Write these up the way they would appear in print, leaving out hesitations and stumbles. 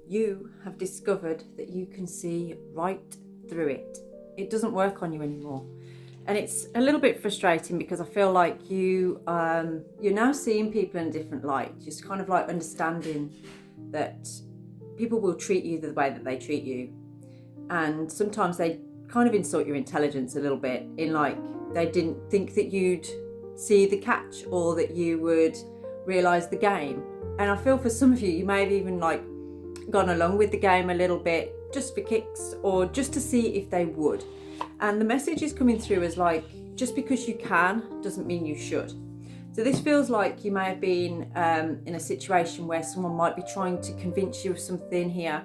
you have discovered that you can see right through it. It doesn't work on you anymore. And it's a little bit frustrating because I feel like you're now seeing people in a different light, just kind of like understanding that people will treat you the way that they treat you. And sometimes they kind of insult your intelligence a little bit, in like they didn't think that you'd see the catch or that you would realise the game. And I feel for some of you, you may have even like gone along with the game a little bit just for kicks or just to see if they would. And the message is coming through as like, just because you can doesn't mean you should. So this feels like you may have been in a situation where someone might be trying to convince you of something here,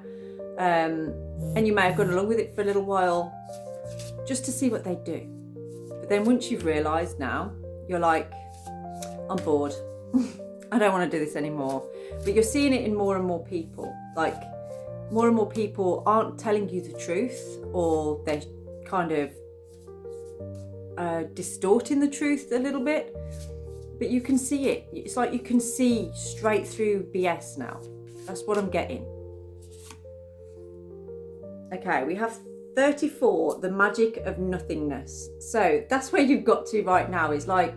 and you may have gone along with it for a little while just to see what they do. But then once you've realised now, you're like, I'm bored. I don't want to do this anymore. But you're seeing it in more and more people. Like, more and more people aren't telling you the truth, or they're kind of distorting the truth a little bit. But you can see it. It's like you can see straight through BS now. That's what I'm getting. Okay, we have 34, the magic of nothingness. So that's where you've got to right now, is like,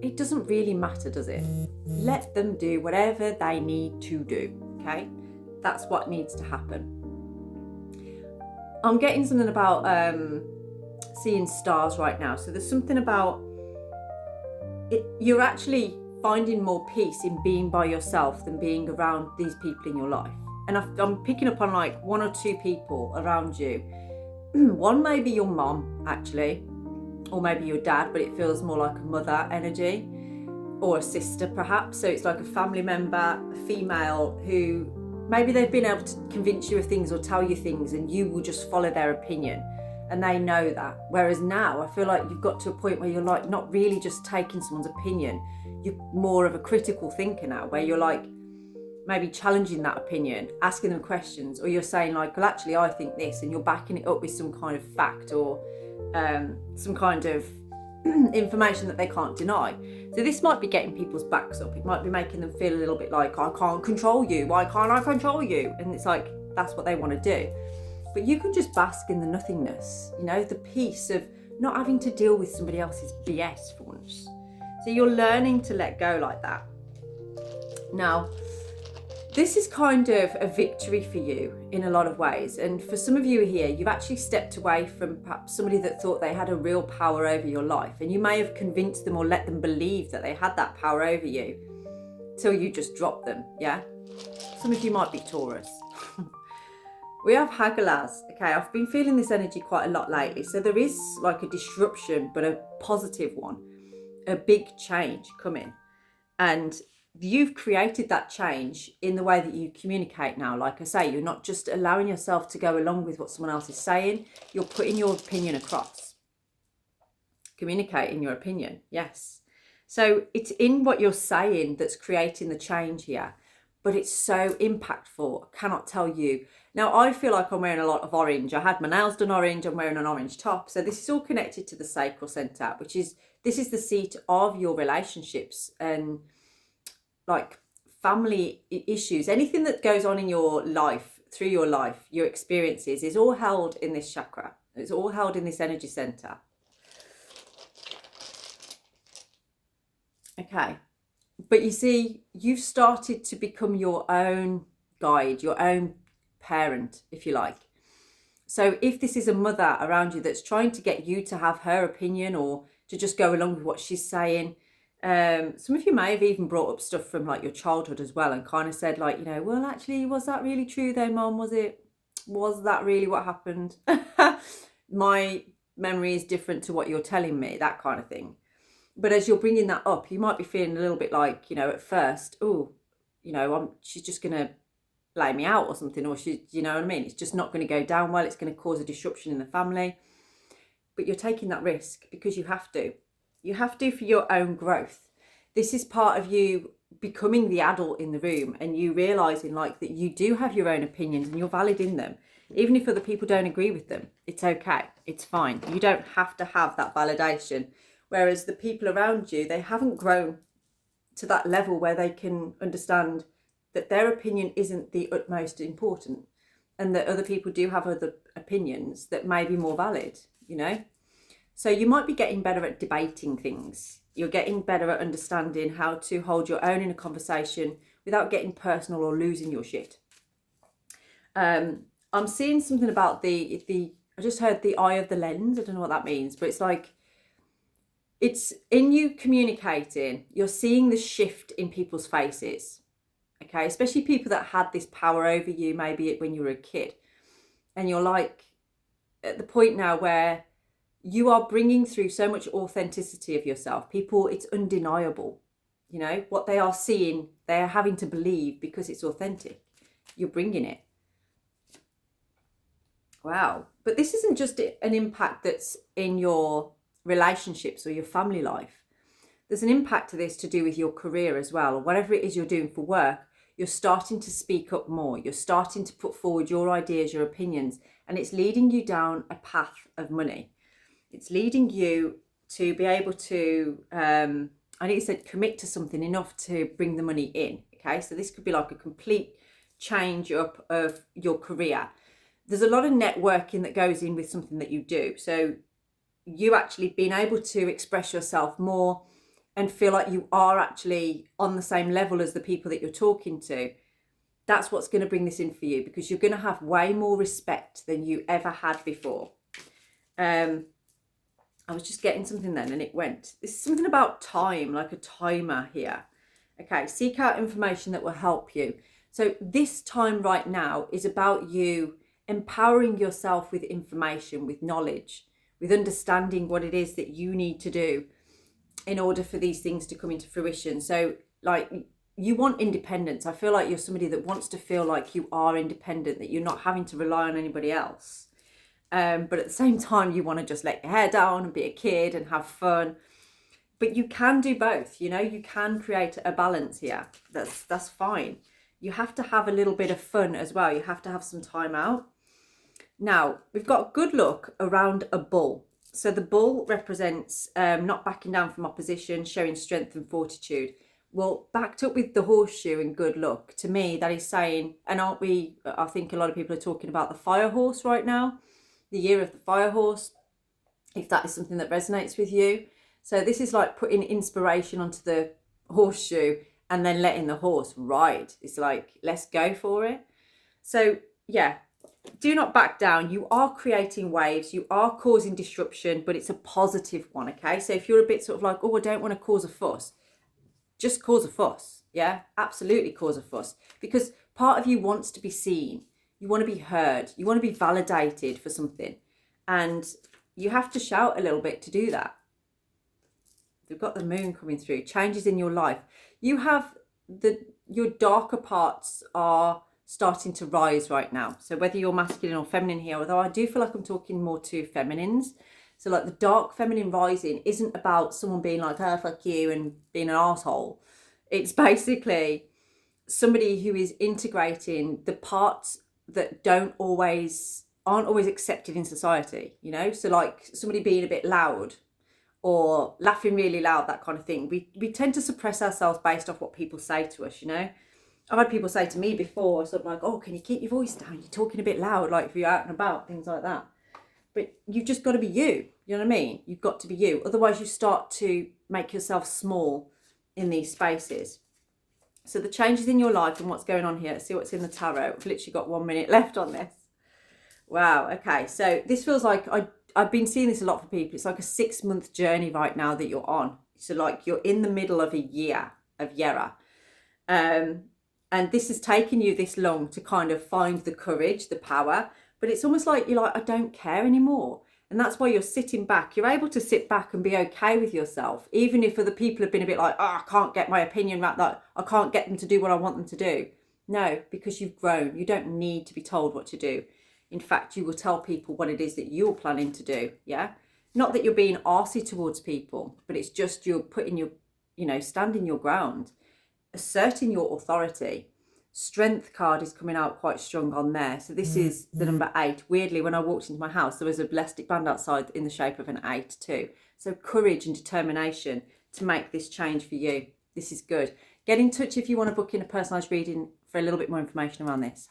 it doesn't really matter, does it? Let them do whatever they need to do, okay? That's what needs to happen. I'm getting something about seeing stars right now. So there's something about it, you're actually finding more peace in being by yourself than being around these people in your life. And I'm picking up on like one or two people around you. One may be your mom, actually, or maybe your dad, but it feels more like a mother energy, or a sister perhaps. So it's like a family member, a female, who maybe they've been able to convince you of things or tell you things, and you will just follow their opinion, and they know that. Whereas now I feel like you've got to a point where you're like not really just taking someone's opinion, you're more of a critical thinker now, where you're like maybe challenging that opinion, asking them questions, or you're saying like, well, actually I think this, and you're backing it up with some kind of fact or some kind of information that they can't deny. So this might be getting people's backs up. It might be making them feel a little bit like, I can't control you, why can't I control you? And it's like, that's what they want to do. But you can just bask in the nothingness, you know, the peace of not having to deal with somebody else's BS for once. So you're learning to let go like that. Now, this is kind of a victory for you in a lot of ways. And for some of you here, you've actually stepped away from perhaps somebody that thought they had a real power over your life. And you may have convinced them or let them believe that they had that power over you till you just dropped them, yeah? Some of you might be Taurus. We have Hagalaz. Okay, I've been feeling this energy quite a lot lately. So there is like a disruption, but a positive one, a big change coming. And you've created that change in the way that you communicate now. Like I say, you're not just allowing yourself to go along with what someone else is saying. You're putting your opinion across. Communicating your opinion, yes. So it's in what you're saying that's creating the change here. But it's so impactful, I cannot tell you. Now, I feel like I'm wearing a lot of orange. I had my nails done orange, I'm wearing an orange top. So this is all connected to the sacral center, this is the seat of your relationships and like family issues. Anything that goes on in your life, through your life, your experiences, is all held in this chakra. It's all held in this energy center. Okay. But you see, you've started to become your own guide, your own parent, if you like. So if this is a mother around you that's trying to get you to have her opinion or to just go along with what she's saying, some of you may have even brought up stuff from like your childhood as well, and kind of said like, you know, well, actually, was that really true though, Mum? Was that really what happened? My memory is different to what you're telling me, that kind of thing. But as you're bringing that up, you might be feeling a little bit like, you know, at first, oh, you know, she's just going to lay me out or something, or you know what I mean? It's just not going to go down well. It's going to cause a disruption in the family. But you're taking that risk because you have to. You have to for your own growth. This is part of you becoming the adult in the room and you realising like that you do have your own opinions and you're valid in them. Even if other people don't agree with them, it's okay. It's fine. You don't have to have that validation. Whereas the people around you, they haven't grown to that level where they can understand that their opinion isn't the utmost important, and that other people do have other opinions that may be more valid, you know? So you might be getting better at debating things. You're getting better at understanding how to hold your own in a conversation without getting personal or losing your shit. I'm seeing something about I just heard the eye of the lens. I don't know what that means, but it's like, it's in you communicating, you're seeing the shift in people's faces. Okay, especially people that had this power over you, maybe when you were a kid. And you're like at the point now where you are bringing through so much authenticity of yourself. People, it's undeniable. You know, what they are seeing, they are having to believe because it's authentic. You're bringing it. Wow. But this isn't just an impact that's in your relationships or your family life. There's an impact to this to do with your career as well, or whatever it is you're doing for work. You're starting to speak up more. You're starting to put forward your ideas, your opinions, and it's leading you down a path of money. It's leading you to be able to, I think it said commit to something enough to bring the money in. Okay, so this could be like a complete change up of your career. There's a lot of networking that goes in with something that you do. So you actually being able to express yourself more and feel like you are actually on the same level as the people that you're talking to, that's what's going to bring this in for you, because you're going to have way more respect than you ever had before. I was just getting something then and it went. This is something about time, like a timer here. Okay, seek out information that will help you. So this time right now is about you empowering yourself with information, with knowledge, with understanding what it is that you need to do in order for these things to come into fruition. So like, you want independence. I feel like you're somebody that wants to feel like you are independent, that you're not having to rely on anybody else. But at the same time, you want to just let your hair down and be a kid and have fun. But you can do both, you know, you can create a balance here. That's fine. You have to have a little bit of fun as well. You have to have some time out. Now, we've got good luck around a bull. So the bull represents not backing down from opposition, showing strength and fortitude. Well, backed up with the horseshoe and good luck, to me, that is saying, and aren't we, I think a lot of people are talking about the fire horse right now, the year of the fire horse, if that is something that resonates with you. So this is like putting inspiration onto the horseshoe and then letting the horse ride. It's like, let's go for it. So yeah, do not back down. You are creating waves, you are causing disruption, but it's a positive one, okay? So if you're a bit sort of like, oh, I don't want to cause a fuss, just cause a fuss, yeah? Absolutely cause a fuss. Because part of you wants to be seen, you want to be heard, you want to be validated for something. And you have to shout a little bit to do that. We've got the moon coming through, changes in your life. You have your darker parts are starting to rise right now. So whether you're masculine or feminine here, although I do feel like I'm talking more to feminines. So like the dark feminine rising isn't about someone being like, oh, fuck you and being an asshole. It's basically somebody who is integrating the parts that aren't always accepted in society, you know? So like somebody being a bit loud or laughing really loud, that kind of thing. We tend to suppress ourselves based off what people say to us, you know? I've had people say to me before, sort of like, oh, can you keep your voice down? You're talking a bit loud, like if you're out and about, things like that. But you've just got to be you, you know what I mean? You've got to be you. Otherwise you start to make yourself small in these spaces. So the changes in your life and what's going on here, let's see what's in the tarot. We've literally got 1 minute left on this. Wow, okay. So this feels like, I've been seeing this a lot for people. It's like a 6-month journey right now that you're on. So like you're in the middle of a year of Yera. And this has taken you this long to kind of find the courage, the power, but it's almost like you're like, I don't care anymore. And that's why you're sitting back. You're able to sit back and be okay with yourself, even if other people have been a bit like, oh, I can't get my opinion right, that I can't get them to do what I want them to do. No, because you've grown. You don't need to be told what to do. In fact, you will tell people what it is that you're planning to do, yeah? Not that you're being arsey towards people, but it's just you're putting your, you know, standing your ground, asserting your authority. Strength card is coming out quite strong on there. So this is the number 8. Weirdly, when I walked into my house, there was a elastic band outside in the shape of an 8 too. So courage and determination to make this change for you. This is good. Get in touch if you want to book in a personalised reading for a little bit more information around this.